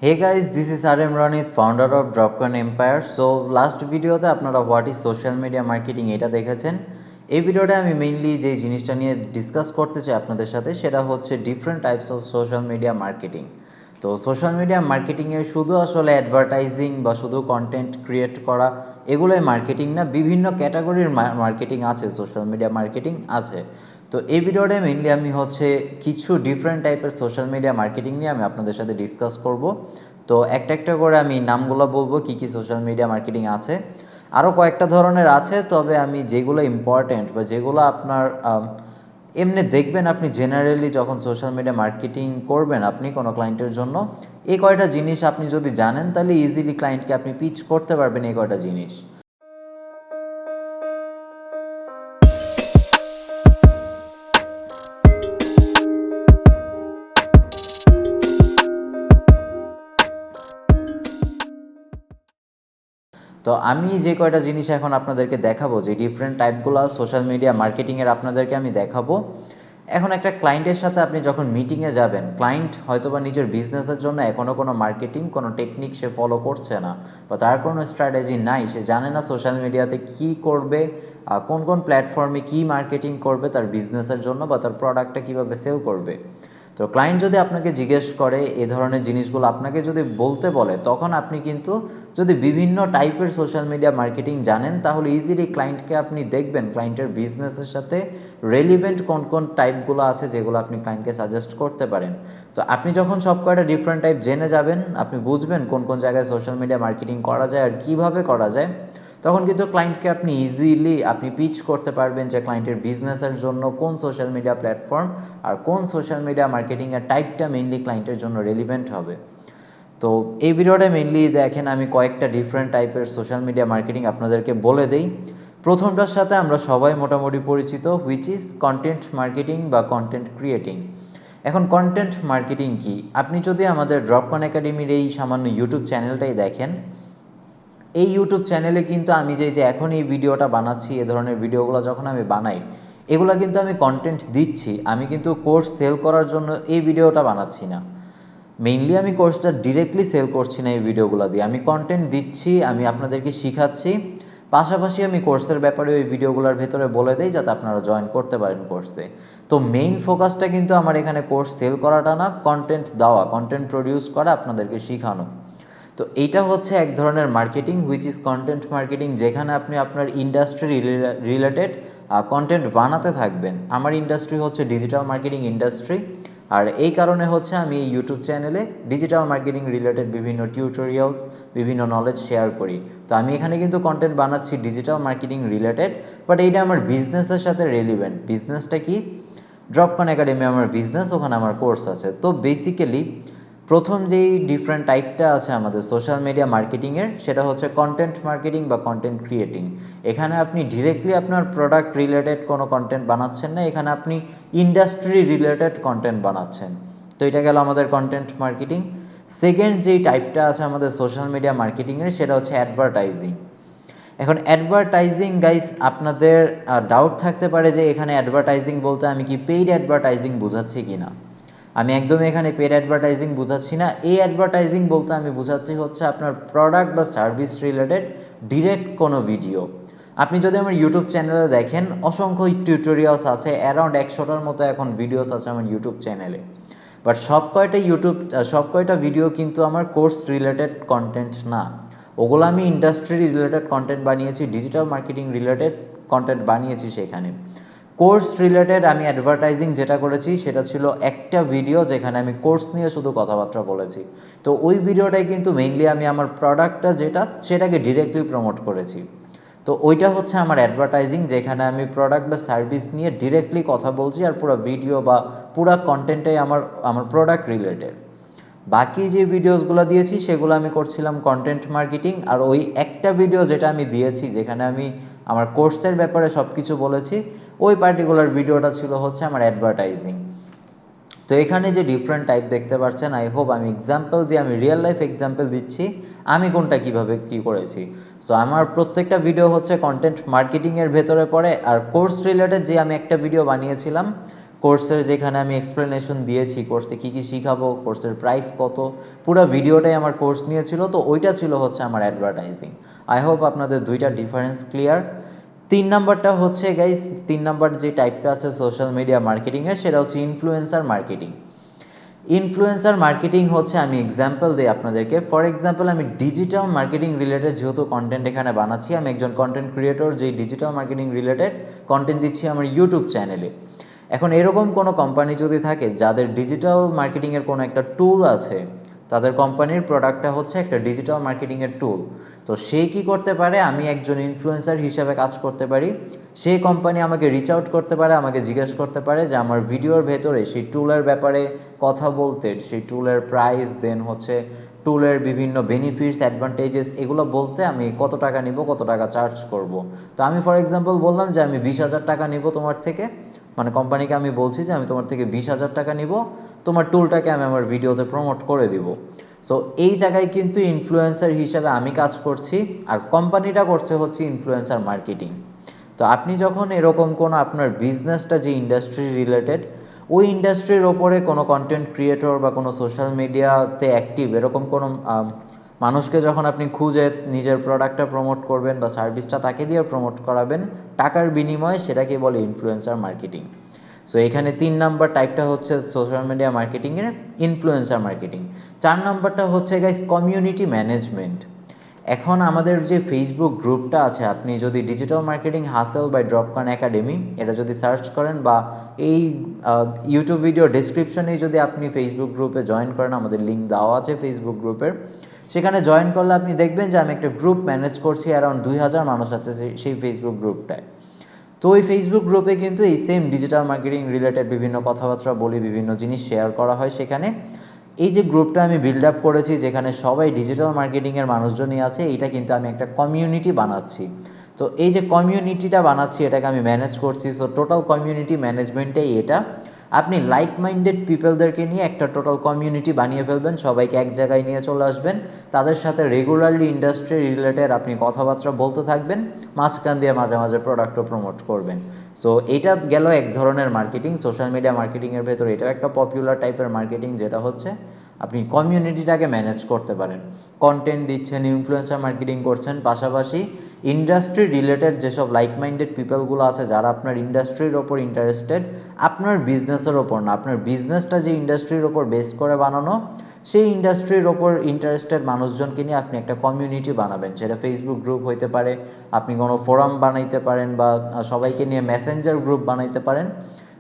Hey guys, this is RM Ranit, founder of DropCone Empire. So last ভিডিওতে আপনারা what is social media marketing এটা দেখেছেন। এই ভিডিওটা আমি মেইনলি যে জিনিসটা নিয়ে ডিসকাস করতে চাই আপনাদের সাথে সেটা হচ্ছে different types of social media marketing. তো সোশ্যাল মিডিয়া মার্কেটিংয়ে শুধু আসলে অ্যাডভার্টাইজিং বা শুধু কন্টেন্ট ক্রিয়েট করা এগুলোই মার্কেটিং না, বিভিন্ন ক্যাটাগরির মার্কেটিং আছে, সোশ্যাল মিডিয়া মার্কেটিং আছে। তো এই ভিডিওটায় মেইনলি আমি হচ্ছে কিছু ডিফারেন্ট টাইপের সোশ্যাল মিডিয়া মার্কেটিং নিয়ে আমি আপনাদের সাথে ডিসকাস করব। তো একটা একটা করে আমি নামগুলো বলবো কী কী সোশ্যাল মিডিয়া মার্কেটিং আছে। আরও কয়েকটা ধরনের আছে, তবে আমি যেগুলো ইম্পর্ট্যান্ট বা যেগুলো আপনার এমনি দেখবেন আপনি জেনারেলি যখন সোশ্যাল মিডিয়া মার্কেটিং করবেন আপনি কোনো ক্লায়েন্টের জন্য, এই কয়টা জিনিস আপনি যদি জানেন তাহলে ইজিলি ক্লায়েন্টকে আপনি পিচ করতে পারবেন এই কয়টা জিনিস। তো আমি যে কয়টা জিনিস এখন আপনাদেরকে দেখাবো, যে ডিফারেন্ট টাইপগুলো সোশ্যাল মিডিয়া মার্কেটিংয়ের আপনাদেরকে আমি দেখাবো। এখন একটা ক্লায়েন্টের সাথে আপনি যখন মিটিংয়ে যাবেন, ক্লায়েন্ট হয়তোবা নিজের বিজনেসের জন্য এখনও কোনো মার্কেটিং কোনো টেকনিক সে ফলো করছে না, বা তার কোনো স্ট্র্যাটেজি নাই, সে জানে না সোশ্যাল মিডিয়াতে কী করবে, কোন কোন প্ল্যাটফর্মে কী মার্কেটিং করবে তার বিজনেসের জন্য বা তার প্রোডাক্টটা কীভাবে সেল করবে। তো ক্লায়েন্ট যদি আপনাকে জিজ্ঞেস করে এ ধরনের জিনিসগুলো আপনাকে যদি বলতে বলে, তখন আপনি কিন্তু যদি বিভিন্ন টাইপের সোশ্যাল মিডিয়া মার্কেটিং জানেন তাহলে ইজিলি ক্লায়েন্টকে আপনি দেখবেন ক্লায়েন্টের বিজনেসের সাথে রেলিভেন্ট কোন কোন টাইপগুলো আছে যেগুলো আপনি ক্লায়েন্টকে সাজেস্ট করতে পারেন। তো আপনি যখন সব কয়টা ডিফারেন্ট টাইপ জেনে যাবেন, আপনি বুঝবেন কোন কোন জায়গায় সোশ্যাল মিডিয়া মার্কেটিং করা যায় আর কীভাবে করা যায়, তখন কিন্তু ক্লায়েন্টকে আপনি ইজিলি আপনি পিচ করতে পারবেন যে ক্লায়েন্টের বিজনেসের জন্য কোন সোশ্যাল মিডিয়া প্ল্যাটফর্ম আর কোন সোশ্যাল মিডিয়া মার্কেটিংয়ের টাইপটা মেইনলি ক্লায়েন্টের জন্য রেলিভেন্ট হবে। তো এই ভিডিওটা মেইনলি দেখেন আমি কয়েকটা ডিফারেন্ট টাইপের সোশ্যাল মিডিয়া মার্কেটিং আপনাদেরকে বলে দেই। প্রথমটার সাথে আমরা সবাই মোটামুটি পরিচিত, হুইচ ইজ কন্টেন্ট মার্কেটিং বা কন্টেন্ট ক্রিয়েটিং। এখন কন্টেন্ট মার্কেটিং কি, আপনি যদি আমাদের ড্রপকন একাডেমির এই সামান্য ইউটিউব চ্যানেলটাই দেখেন, এই ইউটিউব চ্যানেলে কিন্তু আমি যে এখন এই ভিডিওটা বানাচ্ছি, এ ধরনের ভিডিওগুলো যখন আমি বানাই, এগুলো কিন্তু আমি কন্টেন্ট দিচ্ছি, আমি কিন্তু কোর্স সেল করার জন্য এই ভিডিওটা বানাচ্ছি না। মেইনলি আমি কোর্সটা ডিরেক্টলি সেল করছি না এই ভিডিওগুলো দিয়ে, আমি কন্টেন্ট দিচ্ছি, আমি আপনাদেরকে শিখাচ্ছি, পাশাপাশি আমি কোর্সের ব্যাপারে ওই ভিডিওগুলোর ভেতরে বলে দেই যাতে আপনারা জয়েন করতে পারেন কোর্সে। তো মেইন ফোকাসটা কিন্তু আমার এখানে কোর্স সেল করাটা না, কন্টেন্ট দেওয়া, কন্টেন্ট প্রডিউস করা, আপনাদেরকে শেখানো। তো এইটা হচ্ছে এক ধরনের marketing which is content marketing, যেখানে আপনি আপনার ইন্ডাস্ট্রি রিলেটেড কন্টেন্ট বানাতে থাকবেন। আমার ইন্ডাস্ট্রি হচ্ছে ডিজিটাল মার্কেটিং ইন্ডাস্ট্রি, আর এই কারণে হচ্ছে আমি এই ইউটিউব চ্যানেলে ডিজিটাল মার্কেটিং রিলেটেড বিভিন্ন টিউটোরিয়ালস, বিভিন্ন নলেজ শেয়ার করি। তো আমি এখানে কিন্তু কন্টেন্ট বানাচ্ছি ডিজিটাল মার্কেটিং রিলেটেড, বাট এইটা আমার বিজনেসের সাথে রেলিভেন্ট। বিজনেসটা কি? ড্রপকন একাডেমি আমার বিজনেস, ওখানে আমার কোর্স আছে। তো বেসিক্যালি প্রথম যেই ডিফারেন্ট টাইপটা আছে আমাদের সোশ্যাল মিডিয়া মার্কেটিংয়ের, সেটা হচ্ছে কন্টেন্ট মার্কেটিং বা কন্টেন্ট ক্রিয়েটিং। এখানে আপনি ডিরেক্টলি আপনার প্রোডাক্ট রিলেটেড কোনো কন্টেন্ট বানাচ্ছেন না, এখানে আপনি ইন্ডাস্ট্রি রিলেটেড কন্টেন্ট বানাচ্ছেন। তো এটা গেল আমাদের কন্টেন্ট মার্কেটিং। সেকেন্ড যেই টাইপটা আছে আমাদের সোশ্যাল মিডিয়া মার্কেটিংয়ের, সেটা হচ্ছে অ্যাডভার্টাইজিং। এখন অ্যাডভার্টাইজিং গাইস, আপনাদের ডাউট থাকতে পারে যে এখানে অ্যাডভার্টাইজিং বলতে আমি কি পেইড অ্যাডভার্টাইজিং বোঝাচ্ছি কি না। আমি একদমই এখানে পেড অ্যাডভার্টাইজিং বোঝাচ্ছি না। এই অ্যাডভার্টাইজিং বলতে আমি বোঝাচ্ছি হচ্ছে আপনার প্রোডাক্ট বা সার্ভিস রিলেটেড ডিরেক্ট কোনো ভিডিও। আপনি যদি আমার ইউটিউব চ্যানেলে দেখেন, অসংখ্য টিউটোরিয়ালস আছে, অ্যারাউন্ড 100টার মতো এখন ভিডিওস আছে আমার ইউটিউব চ্যানেলে। বাট সব কয়টা ভিডিও কিন্তু আমার কোর্স রিলেটেড কন্টেন্ট না, ওগুলো আমি ইন্ডাস্ট্রি রিলেটেড কন্টেন্ট বানিয়েছি, ডিজিটাল মার্কেটিং রিলেটেড কন্টেন্ট বানিয়েছি সেখানে। কোর্স রিলেটেড আমি অ্যাডভার্টাইজিং যেটা করেছি সেটা ছিল একটা ভিডিও যেখানে আমি কোর্স নিয়ে শুধু কথাবার্তা বলেছি। তো ওই ভিডিওটাই কিন্তু মেইনলি আমি আমার প্রোডাক্টটা যেটা সেটাকে ডিরেক্টলি প্রমোট করেছি। তো ওইটা হচ্ছে আমার অ্যাডভার্টাইজিং, যেখানে আমি প্রোডাক্ট বা সার্ভিস নিয়ে ডিরেক্টলি কথা বলছি, আর পুরো ভিডিও বা পুরো কন্টেন্টটাই আমার আমার প্রোডাক্ট রিলেটেড। বাকি যে ভিডিওসগুলো দিয়েছি সেগুলো আমি করছিলাম কন্টেন্ট মার্কেটিং, আর ওই একটা ভিডিও যেটা আমি দিয়েছি যেখানে আমি আমার কোর্সের ব্যাপারে সব কিছু বলেছি, ওই পার্টিকুলার ভিডিওটা ছিল হচ্ছে আমার অ্যাডভার্টাইজিং। তো এখানে যে ডিফারেন্ট টাইপ দেখতে পাচ্ছেন, আই হোপ আমি এক্সাম্পল দিয়ে, আমি রিয়েল লাইফ এক্সাম্পল দিচ্ছি আমি কোনটা কীভাবে কী করেছি। সো আমার প্রত্যেকটা ভিডিও হচ্ছে কন্টেন্ট মার্কেটিংয়ের ভেতরে পড়ে, আর কোর্স রিলেটেড যে আমি একটা ভিডিও বানিয়েছিলাম কোর্সের যেখানে আমি এক্সপ্লেনেশন দিয়েছি কোর্সে কী কী শিখাবো, কোর্সের প্রাইস কত, পুরো ভিডিওটাই আমার কোর্স নিয়েছিল। তো ওইটা ছিল হচ্ছে আমার অ্যাডভার্টাইজিং। আই হোপ আপনাদের দুইটা ডিফারেন্স ক্লিয়ার। 3 নাম্বারটা হচ্ছে গাইস, 3 নাম্বার যে টাইপটা আছে সোশ্যাল মিডিয়া মার্কেটিংয়ের, সেটা হচ্ছে ইনফ্লুয়েন্সার মার্কেটিং। ইনফ্লুয়েন্সার মার্কেটিং হচ্ছে, আমি এক্সাম্পল দিই আপনাদেরকে। ফর এক্সাম্পল, আমি ডিজিটাল মার্কেটিং রিলেটেড যেহেতু কন্টেন্ট এখানে বানাচ্ছি, আমি একজন কন্টেন্ট ক্রিয়েটর যেই ডিজিটাল মার্কেটিং রিলেটেড কন্টেন্ট দিচ্ছি আমার ইউটিউব চ্যানেলে। এখন এরকম কোনো কোম্পানি যদি থাকে যাদের ডিজিটাল মার্কেটিংয়ের কোনো একটা টুল আছে, তাদের কোম্পানির প্রোডাক্টটা হচ্ছে একটা ডিজিটাল মার্কেটিংয়ের টুল, তো সে কী করতে পারে, আমি একজন ইনফ্লুয়েন্সার হিসাবে কাজ করতে পারি। সেই কোম্পানি আমাকে রিচ আউট করতে পারে, আমাকে জিজ্ঞেস করতে পারে যে আমার ভিডিওর ভেতরে সেই টুলের ব্যাপারে কথা বলতে, সেই টুলের প্রাইস, দেন হচ্ছে টুলের বিভিন্ন বেনিফিটস, অ্যাডভান্টেজেস, এগুলো বলতে আমি কত টাকা নিব, কত টাকা চার্জ করব। তো আমি ফর এক্সাম্পল বললাম যে আমি 20,000 টাকা নিব তোমার থেকে, মানে কোম্পানিকে আমি বলছি যে আমি তোমার থেকে 20,000 টাকা নিব, তোমার টুলটাকে আমি আমার ভিডিওতে প্রমোট করে দিব। সো এই জায়গায় কিন্তু ইনফ্লুয়েন্সার হিসাবে আমি কাজ করছি, আর কোম্পানিটা করছে হচ্ছে ইনফ্লুয়েন্সার মার্কেটিং। তো আপনি যখন এরকম কোনো আপনার বিজনেসটা যে ইন্ডাস্ট্রি রিলেটেড, ওই ইন্ডাস্ট্রির ওপরে কোনো কন্টেন্ট ক্রিয়েটর বা কোনো সোশ্যাল মিডিয়াতে অ্যাক্টিভ এরকম কোনো মানুষকে যখন আপনি খুঁজে নিজের প্রোডাক্টটা প্রমোট করবেন বা সার্ভিসটা তাকে দিয়ে প্রমোট করাবেন টাকার বিনিময়ে, সেটাকে বলে ইনফ্লুয়েন্সার মার্কেটিং। সো এখানে 3 নাম্বার টাইপটা হচ্ছে সোশ্যাল মিডিয়া মার্কেটিংয়ের ইনফ্লুয়েন্সার মার্কেটিং। 4 নাম্বারটা হচ্ছে গাইস কমিউনিটি ম্যানেজমেন্ট। এখন আমাদের যে ফেসবুক গ্রুপটা আছে, আপনি যদি digital marketing hustle by Dropcon academy এটা যদি সার্চ করেন, বা এই ইউটিউব ভিডিও ডেসক্রিপশনেই যদি আপনি ফেসবুক গ্রুপে জয়েন করেন, আমাদের লিঙ্ক দেওয়া আছে ফেসবুক গ্রুপের, সেখানে জয়েন করলে আপনি দেখবেন যে আমি একটা গ্রুপ ম্যানেজ করছি, অ্যারাউন্ড 2000 মানুষ আছে সেই ফেসবুক গ্রুপটায়। তো ওই ফেসবুক গ্রুপে কিন্তু এই সেম ডিজিটাল মার্কেটিং রিলেটেড বিভিন্ন কথাবার্তা বলি, বিভিন্ন জিনিস শেয়ার করা হয় সেখানে। এই যে গ্রুপটা আমি বিল্ড আপ করেছি, যেখানে সবাই ডিজিটাল মার্কেটিংয়ের মানুষজনই আছে, এইটা কিন্তু আমি একটা কমিউনিটি বানাচ্ছি। তো এই যে কমিউনিটিটা বানাচ্ছি, এটাকে আমি ম্যানেজ করছি। সো টোটাল কমিউনিটি ম্যানেজমেন্টেই এটা। আপনি লাইক মাইন্ডেড পিপলদেরকে নিয়ে একটা টোটাল কমিউনিটি বানিয়ে ফেলবেন, সবাইকে এক জায়গায় নিয়ে চলে আসবেন, তাদের সাথে রেগুলারলি ইন্ডাস্ট্রি রিলেটেড আপনি কথাবার্তা বলতে থাকবেন, মাঝখান দিয়ে মাঝে মাঝে প্রোডাক্টও প্রমোট করবেন। সো এটা গেল এক ধরনের মার্কেটিং, সোশ্যাল মিডিয়া মার্কেটিংয়ের ভেতরে এটাও একটা পপুলার টাইপের মার্কেটিং, যেটা হচ্ছে আপনি কমিউনিটিটাকে ম্যানেজ করতে পারেন, কন্টেন্ট দিচ্ছেন, ইনফ্লুয়েন্সার মার্কেটিং করছেন, পাশাপাশি ইন্ডাস্ট্রি রিলেটেড যেসব লাইক মাইন্ডেড পিপলগুলো আছে যারা আপনার ইন্ডাস্ট্রির ওপর ইন্টারেস্টেড, আপনার বিজনেসের ওপর না, আপনার বিজনেসটা যে ইন্ডাস্ট্রির ওপর বেস করে বানানো, সেই ইন্ডাস্ট্রির ওপর ইন্টারেস্টেড মানুষজনকে নিয়ে আপনি একটা কমিউনিটি বানাবেন। সেটা ফেসবুক গ্রুপ হইতে পারে, আপনি কোনো ফোরাম বানাইতে পারেন, বা সবাইকে নিয়ে মেসেঞ্জার গ্রুপ বানাইতে পারেন,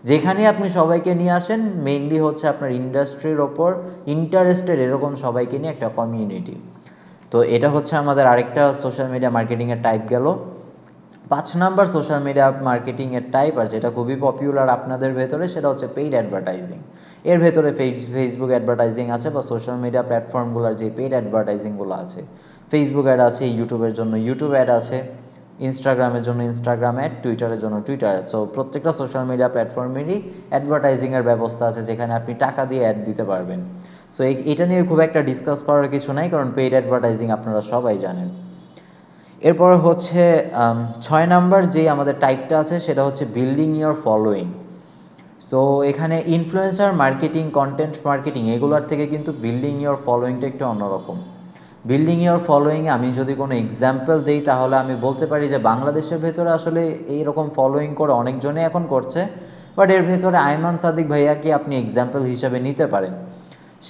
যেখানে আপনি সবাইকে নিয়ে আসেন, মেইনলি হচ্ছে আপনার ইন্ডাস্ট্রির ওপর ইন্টারেস্টেড এরকম সবাইকে নিয়ে একটা কমিউনিটি। তো এটা হচ্ছে আমাদের আরেকটা সোশ্যাল মিডিয়া মার্কেটিংয়ের টাইপ গেল। 5 নাম্বার সোশ্যাল মিডিয়া মার্কেটিংয়ের টাইপ, আর যেটা খুবই পপুলার আপনাদের ভেতরে, সেটা হচ্ছে পেইড অ্যাডভার্টাইজিং। এর ভেতরে ফেসবুক অ্যাডভার্টাইজিং আছে, বা সোশ্যাল মিডিয়া প্ল্যাটফর্মগুলোর যে পেইড অ্যাডভার্টাইজিংগুলো আছে, ফেসবুক অ্যাড আছে, ইউটিউবের জন্য ইউটিউব অ্যাড আছে, ইনস্টাগ্রামের জন্য ইনস্টাগ্রাম অ্যাড, টুইটারের জন্য টুইটার অ্যাড। সো প্রত্যেকটা সোশ্যাল মিডিয়া প্ল্যাটফর্মেরই অ্যাডভার্টাইজিংয়ের ব্যবস্থা আছে, যেখানে আপনি টাকা দিয়ে অ্যাড দিতে পারবেন। সো এটা নিয়ে খুব একটা ডিসকাস করার কিছু নাই, কারণ পেইড অ্যাডভার্টাইজিং আপনারা সবাই জানেন। এরপর হচ্ছে 6 নাম্বার যেই আমাদের টাইপটা আছে, সেটা হচ্ছে বিল্ডিং ইয়োর ফলোয়িং। সো এখানে ইনফ্লুয়েন্সার মার্কেটিং, কন্টেন্ট মার্কেটিং, এগুলোর থেকে কিন্তু বিল্ডিং ইয়োর ফলোয়িংটা একটু অন্যরকম। বিল্ডিং ইয়োর ফলোয়িংয়ে আমি যদি কোনো এক্সাম্পল দিই, তাহলে আমি বলতে পারি যে বাংলাদেশের ভেতরে আসলে এইরকম ফলোয়িং করে অনেকজনে এখন করছে, বাট এর ভেতরে আয়মান সাদিক ভাইয়াকে আপনি এক্সাম্পল হিসাবে নিতে পারেন।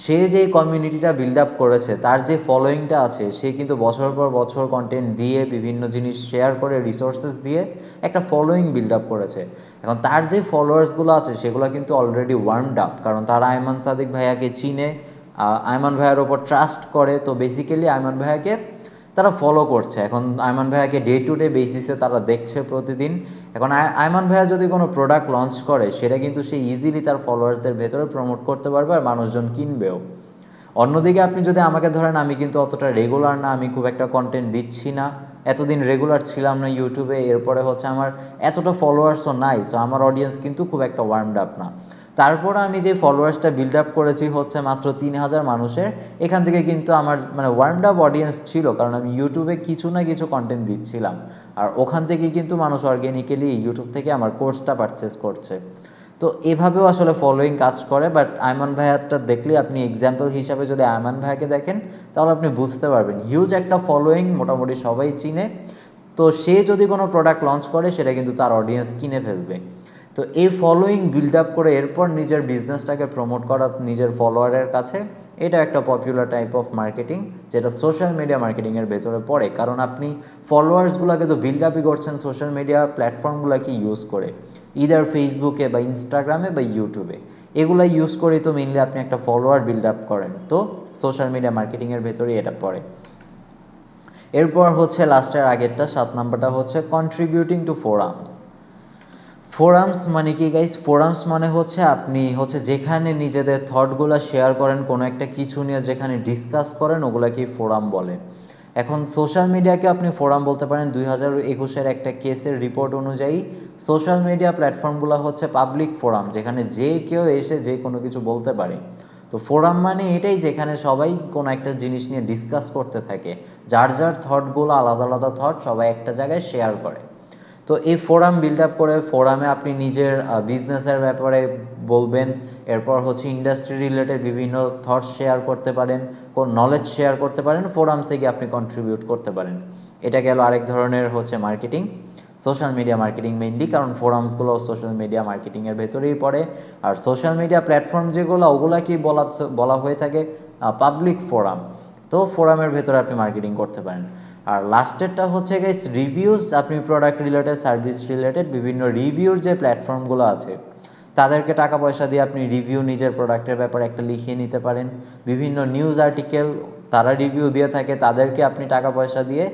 সে যে কমিউনিটিটা বিল্ড আপ করেছে, তার যে ফলোয়িংটা আছে, সে কিন্তু বছর পর বছর কন্টেন্ট দিয়ে, বিভিন্ন জিনিস শেয়ার করে, রিসোর্সেস দিয়ে একটা ফলোয়িং বিল্ড আপ করেছে। এখন তার যে ফলোয়ার্সগুলো আছে, সেগুলো কিন্তু অলরেডি ওয়ার্মড আপ, কারণ তারা আয়মান সাদিক ভাইয়াকে চিনে, আয়মান ভাইয়ার ওপর ট্রাস্ট করে। তো বেসিক্যালি আয়মান ভাইয়াকে তারা ফলো করছে। এখন আয়মান ভাইয়াকে ডে টু ডে বেসিসে তারা দেখছে প্রতিদিন। এখন আয়মান ভাইয়া যদি কোনো প্রোডাক্ট লঞ্চ করে, সেটা কিন্তু সে ইজিলি তার ফলোয়ার্সদের ভেতরে প্রমোট করতে পারবে, আর মানুষজন কিনবেও। অন্যদিকে আপনি যদি আমাকে ধরেন, আমি কিন্তু অতটা রেগুলার না, আমি খুব একটা কন্টেন্ট দিচ্ছি না, এতদিন রেগুলার ছিলাম না ইউটিউবে, এরপরে হচ্ছে আমার এতটা ফলোয়ার্সও নাই, সো আমার অডিয়েন্স কিন্তু খুব একটা ওয়ার্মড আপ না। তারপর আমি যে ফলোয়ার্সটা বিল্ড আপ করেছি হচ্ছে মাত্র 3000 মানুষের, এখান থেকে কিন্তু আমার মানে ওয়ার্মড আপ অডিয়েন্স ছিল, কারণ আমি ইউটিউবে কিছু না কিছু কন্টেন্ট দিচ্ছিলাম, আর ওখান থেকে কিন্তু মানুষ অর্গ্যানিক্যালি ইউটিউব থেকে আমার কোর্সটা পারচেস করছে। তো এভাবেও আসলে ফলোয়িং কাজ করে, বাট আয়মান ভাইয়ারটা দেখলে আপনি এক্সাম্পল হিসাবে যদি আয়মান ভাইয়াকে দেখেন তাহলে আপনি বুঝতে পারবেন হিউজ একটা ফলোয়িং, মোটামুটি সবাই চিনে। তো সে যদি কোনো প্রোডাক্ট লঞ্চ করে সেটা কিন্তু তার অডিয়েন্স কিনে ফেলবে। তো এই ফলোয়িং বিল্ড আপ করে এরপর নিজের বিজনেসটাকে প্রমোট করা নিজের ফলোয়ারের কাছে, এটা একটা পপুলার টাইপ অফ মার্কেটিং, যেটা সোশ্যাল মিডিয়া মার্কেটিংয়ের ভেতরে পড়ে। কারণ আপনি ফলোয়ার্সগুলোকে তো বিল্ড আপই করছেন সোশ্যাল মিডিয়া প্ল্যাটফর্মগুলোকে ইউজ করে, ইদার ফেসবুকে বা ইনস্টাগ্রামে বা ইউটিউবে, এগুলো ইউজ করেই তো মেনলি আপনি একটা ফলোয়ার বিল্ড আপ করেন। তো সোশ্যাল মিডিয়া মার্কেটিংয়ের ভেতরেই এটা পড়ে। এরপর হচ্ছে লাস্টের আগেরটা 7 নাম্বারটা হচ্ছে কন্ট্রিবিউটিং টু ফোরামস। ফোরামস মানে কি গাইস? ফোরামস মানে হচ্ছে আপনি হচ্ছে যেখানে নিজেদের থটগুলো শেয়ার করেন, কোনো একটা কিছু নিয়ে যেখানে ডিসকাস করেন, ওগুলাকেই ফোরাম বলে। এখন সোশ্যাল মিডিয়াকে আপনি ফোরাম বলতে পারেন। 2021-এর একটা কেসের রিপোর্ট অনুযায়ী সোশ্যাল মিডিয়া প্ল্যাটফর্মগুলো হচ্ছে পাবলিক ফোরাম, যেখানে যে কেউ এসে যে কোনো কিছু বলতে পারে। তো ফোরাম মানে এটাই, যেখানে সবাই কোনো একটা জিনিস নিয়ে ডিসকাস করতে থাকে, যার যার থটগুলো আলাদা আলাদা থট সবাই একটা জায়গায় শেয়ার করে। তো এই ফোরাম বিল্ড আপ করে ফোরামে আপনি নিজের বিজনেসের ব্যাপারে বলবেন, এরপর হচ্ছে ইন্ডাস্ট্রি রিলেটেড বিভিন্ন থটস শেয়ার করতে পারেন, কোন নলেজ শেয়ার করতে পারেন, ফোরামসে গিয়ে আপনি কন্ট্রিবিউট করতে পারেন। এটা গেল আরেক ধরনের হচ্ছে marketing, social media marketing mainly, কারণ ফোরামসগুলো সোশ্যাল মিডিয়া মার্কেটিংয়ের ভেতরেই পড়ে। আর সোশ্যাল মিডিয়া প্ল্যাটফর্ম যেগুলো, ওগুলাকেই বলা হয়ে থাকে পাবলিক ফোরাম। তো ফোরামের ভেতরে আপনি মার্কেটিং করতে পারেন। আর লাস্টেরটা হচ্ছে গাইস রিভিউজ। আপনি প্রোডাক্ট রিলেটেড, সার্ভিস রিলেটেড বিভিন্ন রিভিউর যে প্ল্যাটফর্মগুলো আছে, তাদেরকে টাকা পয়সা দিয়ে আপনি রিভিউ নিজের প্রোডাক্টের ব্যাপারে একটা লিখিয়ে নিতে পারেন। বিভিন্ন নিউজ আর্টিকেল তারা রিভিউ দিয়ে থাকে, তাদেরকে আপনি টাকা পয়সা দিয়ে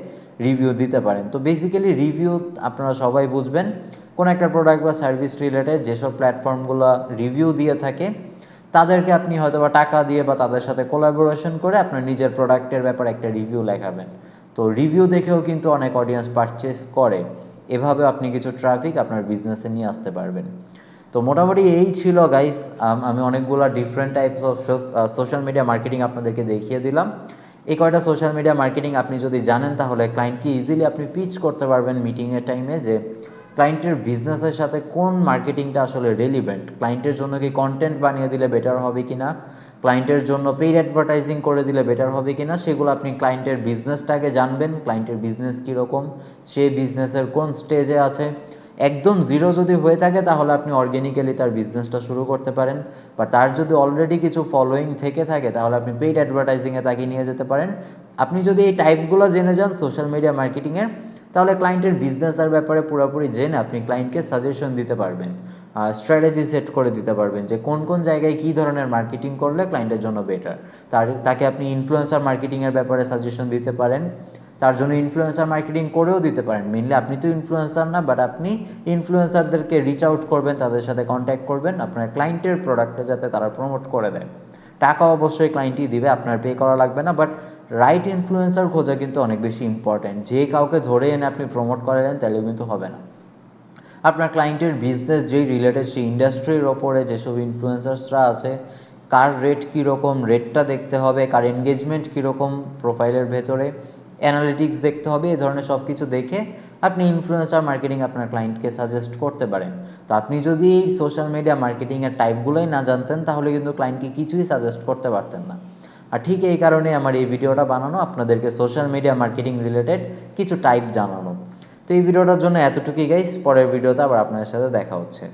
রিভিউ দিতে পারেন। তো বেসিক্যালি রিভিউ আপনারা সবাই বুঝবেন, কোনো একটা প্রোডাক্ট বা সার্ভিস রিলেটেড যেসব প্ল্যাটফর্মগুলো রিভিউ দিয়ে থাকে, তাদেরকে আপনি হয়তো বা টাকা দিয়ে বা তাদের সাথে কোলাবোরেশন করে আপনার নিজের প্রোডাক্টের ব্যাপারে একটা রিভিউ লেখাবেন। তো রিভিউ দেখেও কিন্তু অনেক অডিয়েন্স পারচেস করে। এভাবে আপনি কিছু ট্রাফিক আপনার বিজনেসে নিয়ে আসতে পারবেন। তো মোটামুটি এই ছিল গাইস, আমি অনেকগুলো different types of social media marketing আপনাদেরকে দেখিয়ে দিলাম। এই কয়টা সোশ্যাল মিডিয়া মার্কেটিং আপনি যদি জানেন, তাহলে ক্লায়েন্টকে ইজিলি আপনি পিচ করতে পারবেন মিটিংয়ের টাইমে, যে ক্লায়েন্টের বিজনেসের সাথে কোন মার্কেটিংটা আসলে রেলিভেন্ট, ক্লায়েন্টের জন্য কি কন্টেন্ট বানিয়ে দিলে বেটার হবে কিনা, ক্লায়েন্টের জন্য পেইড অ্যাডভার্টাইজিং করে দিলে বেটার হবে কিনা, সেগুলো আপনি ক্লায়েন্টের বিজনেসটাকে জানবেন, ক্লায়েন্টের বিজনেস কীরকম, সে বিজনেসের কোন স্টেজে আছে। একদম জিরো যদি হয়ে থাকে তাহলে আপনি অর্গ্যানিক্যালি তার বিজনেসটা শুরু করতে পারেন, বা তার যদি অলরেডি কিছু ফলোয়িং থেকে থাকে তাহলে আপনি পেইড অ্যাডভার্টাইজিংয়ে তাকে নিয়ে যেতে পারেন। আপনি যদি এই টাইপগুলো জেনে যান সোশ্যাল মিডিয়া মার্কেটিংয়ের, তাহলে ক্লায়েন্টের বিজনেসের ব্যাপারে পুরোপুরি জেনে আপনি ক্লায়েন্টকে সাজেশন দিতে পারবেন, স্ট্র্যাটেজি সেট করে দিতে পারবেন, যে কোন কোন জায়গায় কী ধরনের মার্কেটিং করলে ক্লায়েন্টের জন্য বেটার। তাকে আপনি ইনফ্লুয়েন্সার মার্কেটিংয়ের ব্যাপারে সাজেশন দিতে পারেন, তার জন্য ইনফ্লুয়েন্সার মার্কেটিং করেও দিতে পারেন। মেনলি আপনি তো ইনফ্লুয়েন্সার না, বাট আপনি ইনফ্লুয়েন্সারদেরকে রিচ আউট করবেন, তাদের সাথে কন্ট্যাক্ট করবেন আপনার ক্লায়েন্টের প্রোডাক্টটা যাতে তারা প্রমোট করে দেয়। টাকা অবশ্যই ক্লায়েন্টই দিবে, আপনার পে করা লাগবে না, বাট রাইট ইনফ্লুয়েন্সার খোঁজা কিন্তু অনেক বেশি ইম্পর্ট্যান্ট। যে কাউকে ধরে এনে আপনি প্রমোট করালেন তাহলে কিন্তু হবে না। আপনার ক্লায়েন্টের বিজনেস যেই রিলেটেড সেই ইন্ডাস্ট্রির ওপরে যেসব ইনফ্লুয়েন্সার্সরা আছে, কার রেট কীরকম, রেটটা দেখতে হবে, কার এনগেজমেন্ট কীরকম প্রোফাইলের ভেতরে, অ্যানালিটিক্স দেখতে হবে। এই ধরনের সব কিছু দেখে আপনি ইনফ্লুয়েন্সার মার্কেটিং আপনার ক্লায়েন্টকে সাজেস্ট করতে পারেন। তো আপনি যদি এই সোশ্যাল মিডিয়া মার্কেটিংয়ের টাইপগুলোই না জানতেন তাহলে কিন্তু ক্লায়েন্টকে কিছুই সাজেস্ট করতে পারতেন না। আর ঠিক এই কারণে আমার এই ভিডিওটা বানানো, আপনাদেরকে সোশ্যাল মিডিয়া মার্কেটিং রিলেটেড কিছু টাইপ জানানো। তো এই ভিডিওটার জন্য এতটুকুই গাইস, পরের ভিডিওতে আবার আপনাদের সাথে দেখা হচ্ছে।